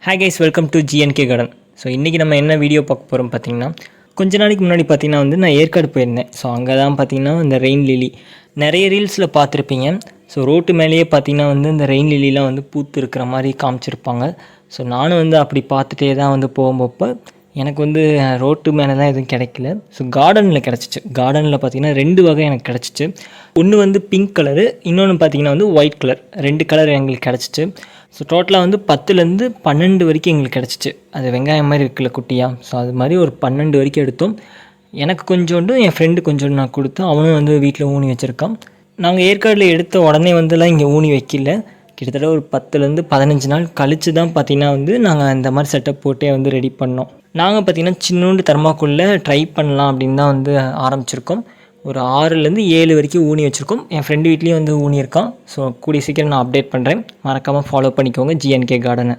Hi guys, welcome to GNK garden. So இன்றைக்கி நம்ம என்ன வீடியோ பார்க்க போகிறோம் பார்த்தீங்கன்னா, கொஞ்ச நாளைக்கு முன்னாடி பார்த்தீங்கன்னா வந்து நான் ஏற்காடு போயிருந்தேன். ஸோ அங்கே தான் பார்த்தீங்கன்னா இந்த ரெயின் லிலி நிறைய ரீல்ஸில் பார்த்துருப்பீங்க. ஸோ ரோட்டு மேலேயே பார்த்தீங்கன்னா வந்து இந்த ரெயின் லிலிலாம் வந்து பூத்து இருக்கிற மாதிரி காமிச்சிருப்பாங்க. ஸோ நானும் வந்து அப்படி பார்த்துட்டே தான் வந்து போகும்போப்போ எனக்கு வந்து ரோட்டு மேலே தான் எதுவும் கிடைக்கல. ஸோ கார்டனில் கிடச்சிச்சு. கார்டனில் பார்த்திங்கன்னா 2 வகை எனக்கு கிடச்சிச்சு. ஒன்று வந்து பிங்க் கலரு, இன்னொன்று பார்த்திங்கன்னா வந்து ஒயிட் கலர். 2 கலர் எங்களுக்கு கிடச்சிச்சு. ஸோ டோட்டலாக வந்து 10லேருந்து 12 வரைக்கும் எங்களுக்கு கிடச்சிச்சு. அது வெங்காயம் மாதிரி இருக்குல்ல குட்டியாக, ஸோ அது மாதிரி ஒரு 12 வரைக்கும் எடுத்தோம். எனக்கு கொஞ்சோண்டு, என் ஃப்ரெண்டு கொஞ்சோண்டு நான் கொடுத்தோம். அவனும் வந்து வீட்டில் ஊனி வச்சுருக்கான். நாங்கள் ஏற்காடில் எடுத்த உடனே வந்துலாம் இங்கே ஊனி வைக்கல. கிட்டத்தட்ட ஒரு 10லேருந்து 15 நாள் கழித்து தான் பார்த்திங்கன்னா வந்து நாங்கள் இந்த மாதிரி செட்டப் போட்டே வந்து ரெடி பண்ணோம். நாங்கள் பார்த்திங்கன்னா சின்னோண்டு தர்மாக்குள்ளே ட்ரை பண்ணலாம் அப்படின்னு தான் வந்து ஆரம்பிச்சிருக்கோம். ஒரு 6லேருந்து 7 வரைக்கும் ஊனி வச்சுருக்கோம். என் ஃப்ரெண்டு வீட்லேயும் வந்து ஊனி இருக்கான். ஸோ கூடிய சீக்கிரம் நான் அப்டேட் பண்ணுறேன். மறக்காமல் ஃபாலோ பண்ணிக்கோங்க ஜிஎன்கே கார்டனை.